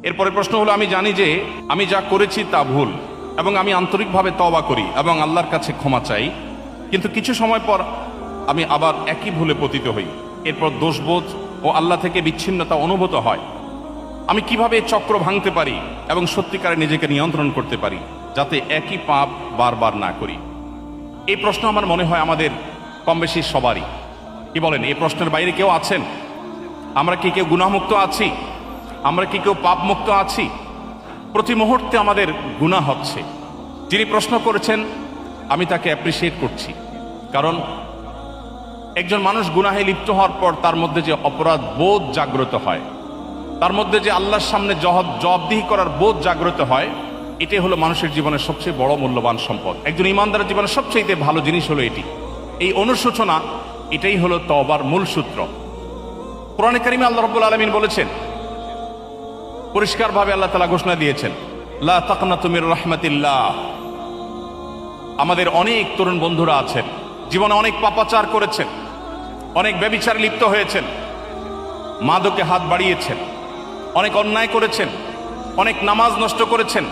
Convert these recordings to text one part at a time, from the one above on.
এরপরে প্রশ্ন হলো, আমি জানি যে আমি যা করেছি তা ভুল এবং আমি আন্তরিকভাবে তওবা করি এবং আল্লাহর কাছে ক্ষমা চাই, কিন্তু কিছু সময় পর আমি আবার একই ভুলে পতিত হই। এরপর দোষবোধ ও আল্লাহ থেকে বিচ্ছিন্নতা অনুভূত হয়। আমি কিভাবে এই চক্র ভাঙতে পারি এবং সত্যিকারে নিজেকে নিয়ন্ত্রণ করতে পারি যাতে একই পাপ বারবার না করি? এই প্রশ্ন আমার মনে হয় আমাদের কম বেশি সবারই। কি বলেন, এই প্রশ্নের বাইরে কেউ আছেন? আমরা কি কেউ গুনাহমুক্ত আছি? আমরা কি কেউ পাপ মুক্ত আছি? প্রতি মুহূর্তে আমাদের গুনাহ হচ্ছে। যিনি প্রশ্ন করেছেন আমি তাকে অ্যাপ্রিসিয়েট করছি, কারণ একজন মানুষ গুনাহে লিপ্ত হওয়ার পর তার মধ্যে যে অপরাধ বোধ জাগ্রত হয়, তার মধ্যে যে আল্লাহর সামনে জবাবদিহি করার বোধ জাগ্রত হয়, এটাই হলো মানুষের জীবনের সবচেয়ে বড় মূল্যবান সম্পদ। একজন ইমানদারের জীবনের সবচেয়ে ভালো জিনিস হলো এটি। এই অনুশোচনা, এটাই হলো তওবার মূল সূত্র। কোরআনে কারিমে আল্লাহ রাব্বুল আলামিন বলেছেন, পরিষ্কারভাবে আল্লাহ তাআলা ঘোষণা দিয়েছেন, লা তাকনাতু মির রাহমাতিল্লাহ। আমাদের অনেক তরুণ বন্ধুরা আছেন, জীবনে অনেক পাপাচার করেছেন, অনেক ব্যভিচারে লিপ্ত হয়েছেন, মাদকে হাত বাড়িয়েছেন, অনেক অন্যায় করেছেন, অনেক নামাজ নষ্ট করেছেন,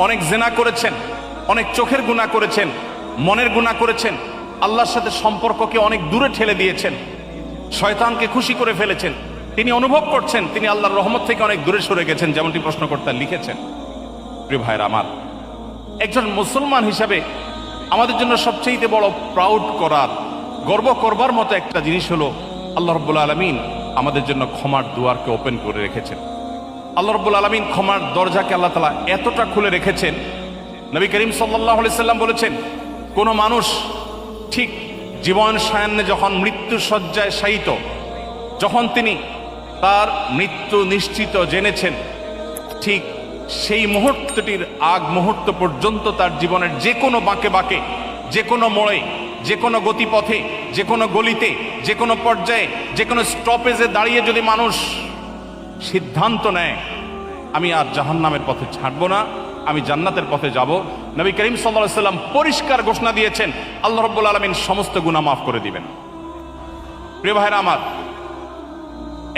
অনেক জিনা করেছেন, অনেক চোখের গুনাহ করেছেন, মনের গুনাহ করেছেন, আল্লাহর সাথে সম্পর্ককে অনেক দূরে ঠেলে দিয়েছেন, শয়তানকে খুশি করে ফেলেছেন। তিনি অনুভব করছেন তিনি আল্লাহর রহমত থেকে অনেক দূরে সরে গেছেন, যেমনটি প্রশ্নকর্তা লিখেছেন। প্রিয় ভাইরা আমার, একজন মুসলমান হিসাবে আমাদের জন্য সবচেয়ে বড় প্রাউড করার, গর্ব করবার মতো একটা জিনিস হলো আল্লাহ রাব্বুল আলামিন আমাদের জন্য ক্ষমার দুয়ারকে ওপেন করে রেখেছেন। আল্লাহ রাব্বুল আলামিন ক্ষমার দরজাকে আল্লাহ তাআলা এতটা খুলে রেখেছেন, নবী করিম সাল্লাল্লাহু আলাইহি সাল্লাম বলেছেন, কোন মানুষ ঠিক জীবন সায়ান্নে যখন মৃত্যু শয্যায় শায়িত, যখন তিনি তার মৃত্যু নিশ্চিত জেনেছেন, ঠিক সেই মুহূর্তটির আগ মুহূর্ত পর্যন্ত তার জীবনের যে কোনো বাঁকে বাঁকে, যে কোনো মোড়ে, যে কোনো গতিপথে, যে কোনো গলিতে, যে কোনো পর্যায়ে, যে কোনো স্টপেজে দাঁড়িয়ে যদি মানুষ সিদ্ধান্ত নেয় আমি আর জাহান্নামের পথে ছাড়বো না, আমি জান্নাতের পথে যাব, নবী করিম সাল্লাল্লাহু আলাইহি সাল্লাম পরিষ্কার ঘোষণা দিয়েছেন আল্লাহ রাব্বুল আলামিন সমস্ত গুনাহ মাফ করে দিবেন। প্রিয় ভাইরা আমার,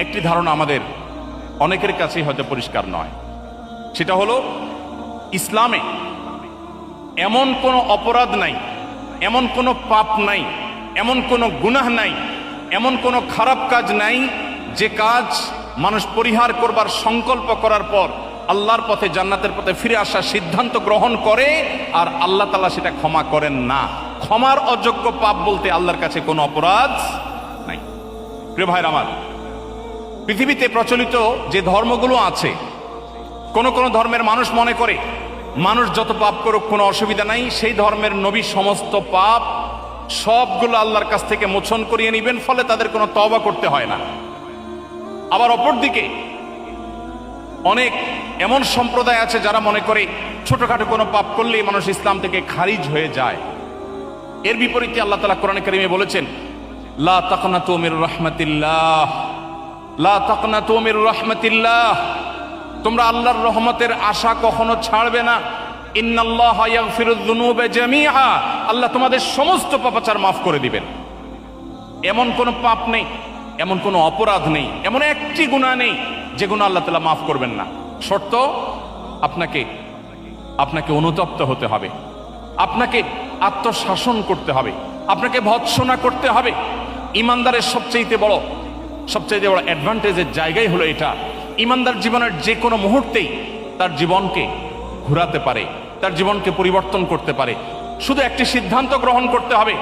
একটি ধারণা আমাদের অনেকের কাছেই হয়তো পরিষ্কার নয়, সেটা হলো ইসলামে এমন কোনো অপরাধ নাই, এমন কোনো পাপ নাই, এমন কোনো গুনাহ নাই, এমন কোনো খারাপ কাজ নাই যে কাজ মানুষ পরিহার করবার সংকল্প করার পর আল্লাহর পথে, জান্নাতের পথে ফিরে আসার সিদ্ধান্ত গ্রহণ করে আর আল্লাহ তাআলা সেটা ক্ষমা করেন না। ক্ষমার অযোগ্য পাপ বলতে আল্লাহর কাছে কোনো অপরাধ নাই। প্রিয় ভাইরা আমার, পৃথিবীতে প্রচলিত যে ধর্মগুলো আছে, কোন কোন ধর্মের মানুষ মনে করে মানুষ যত পাপ করুক কোনো অসুবিধা নাই, সেই ধর্মের নবী সমস্ত পাপ সবগুলো আল্লাহর কাছ থেকে মোচন করিয়ে নেবেন, ফলে তাদের কোনো তওবা করতে হয় না। আবার অপরদিকে অনেক এমন সম্প্রদায় আছে যারা মনে করে ছোটখাটো কোনো পাপ করলেই মানুষ ইসলাম থেকে খারিজ হয়ে যায়। এর বিপরীতে আল্লাহ তাআলা কোরআনে কারিমে বলেছেন, লা তাকনাতু মির রাহমাতিল্লাহ, লা তাকনাতু মির রাহমাতিল্লাহ, তোমরা আল্লাহর রহমতের আশা কখনো ছাড়বে না। ইন্নাল্লাহা ইয়াগফিরুয যুনুবা জামিআ, আল্লাহ তোমাদের সমস্ত পাপাচার মাফ করে দিবেন। এমন কোনো পাপ নেই, এমন কোনো অপরাধ নেই, এমন একটি গুনাহ নেই যে গুনাহ আল্লাহ তাআলা মাফ করবেন না। শর্ত, আপনাকে অনুতপ্ত হতে হবে, আপনাকে আত্মশাসন করতে হবে, আপনাকে ভৎসনা করতে হবে। ইমানদারের সবচেয়ে বড় অ্যাডভান্টেজের জায়গাই হলো এটা, ইমানদার জীবনের যে কোনো মুহূর্তেই তার জীবনকে ঘোরাতে পারে, তার জীবনকে পরিবর্তন করতে পারে। শুধু একটি সিদ্ধান্ত গ্রহণ করতে হবে,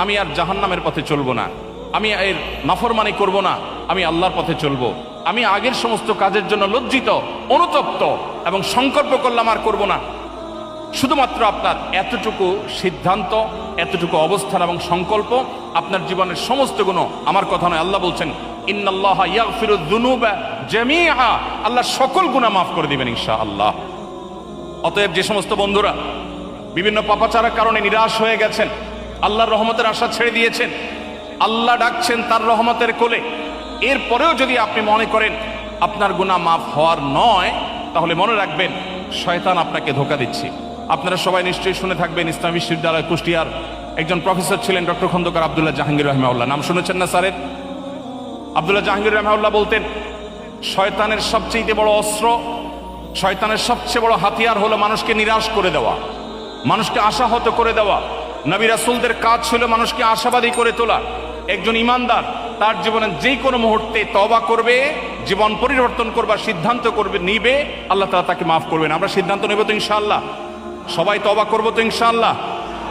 আমি আর জাহান্নামের পথে চলবো না, আমি এর নাফরমানি করব না, আমি আল্লাহর পথে চলবো। আমি আগের সমস্ত কাজের জন্য লজ্জিত, অনুতপ্ত এবং সংকল্প করলাম আর করব না। শুধুমাত্র আপনার এতটুকু সিদ্ধান্ত, এতটুকু অবস্থান এবং সংকল্প আপনার জীবনের সমস্ত গুণ, আমার কথা নয়, আল্লাহ বলছেন ইন্নাল্লাহা ইয়াগফিরুয যুনুবা জামিআ, আল্লাহ সকল গুনাহ মাফ করে দিবেন ইনশাআল্লাহ। অতএব যে সমস্ত বন্ধুরা বিভিন্ন পাপাচারের কারণে নিরাশ হয়ে গেছেন, আল্লাহর রহমতের আশা ছেড়ে দিয়েছেন, আল্লাহ ডাকছেন তার রহমতের কোলে, এরপরেও যদি আপনি মনে করেন আপনার গুনাহ মাফ হওয়ার নয়, তাহলে মনে রাখবেন শয়তান আপনাকে ধোঁকা দিচ্ছে। আপনারা সবাই নিশ্চয়ই শুনে থাকবেন, ইসলামী বিশ্ববিদ্যালয় কুষ্টিয়ার একজন প্রফেসর ছিলেন ডক্টর খন্দকার আব্দুল্লাহ জাহাঙ্গীর রাহিমাহুল্লাহ, নাম শুনেছেন না স্যারের? আব্দুল্লাহ জাহাঙ্গীর রাহিমাহুল্লাহ বলতেন, শয়তানের সবচেয়ে বড় অস্ত্র শয়তানের সবচেয়ে বড় হাতিয়ার হলো মানুষকে নিরাশ করে দেওয়া, মানুষকে আশাহত করে দেওয়া। নবী রাসূলদের কাজ ছিল মানুষকে আশাবাদী করে তোলা। একজন ইমানদার তার জীবনে যে কোনো মুহূর্তে তওবা করবে, জীবন পরিবর্তন করবার সিদ্ধান্ত করবে, নিবে, আল্লাহ তাআলা তাকে মাফ করবেন। আমরা সিদ্ধান্ত নেব তো ইনশাআল্লাহ? সবাই তওবা করবো তো ইনশাআল্লাহ?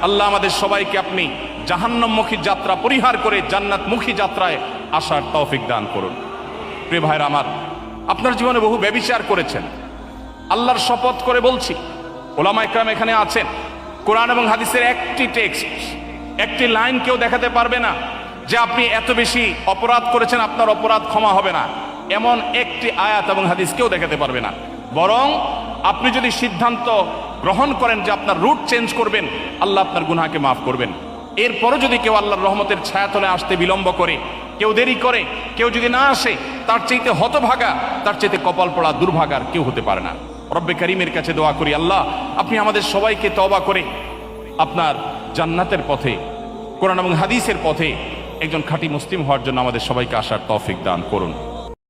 আল্লাহ আমাদের সবাইকে আপনি জাহান্নামমুখী যাত্রা পরিহার করে জান্নাতমুখী যাত্রায় আসার তৌফিক দান করুন। প্রিয় ভাইরা আমার, আপনার জীবনে বহু ব্যভিচার করেছেন, আল্লাহর শপথ করে বলছি, ওলামা ইকরাম এখানে আছেন, কোরআন এবং হাদিসের একটি টেক্সট, একটি লাইন কেউ দেখাতে পারবে না যে আপনি এত বেশি অপরাধ করেছেন আপনার অপরাধ ক্ষমা হবে না, এমন একটি আয়াত এবং হাদিস কেউ দেখাতে পারবে না। বরং আপনি যদি সিদ্ধান্ত গ্রহণ করেন যে আপনার রুট চেঞ্জ করবেন, আল্লাহ আপনার গুনাহকে মাফ করবেন। এরপরও যদি কেউ আল্লাহর রহমতের ছায়াতলে আসতে বিলম্ব করে, কেউ দেরি করে, কেউ যদি না আসে, তার চাইতে হতভাগা, তার চাইতে কপাল পড়া দুর্ভাগার কেউ হতে পারে না। রব্বে কারীমের কাছে দোয়া করি, আল্লাহ আপনি আমাদের সবাইকে তওবা করে আপনার জান্নাতের পথে, কোরআন এবং হাদিসের পথে একজন খাঁটি মুসলিম হওয়ার জন্য আমাদের সবাইকে আসার তৌফিক দান করুন।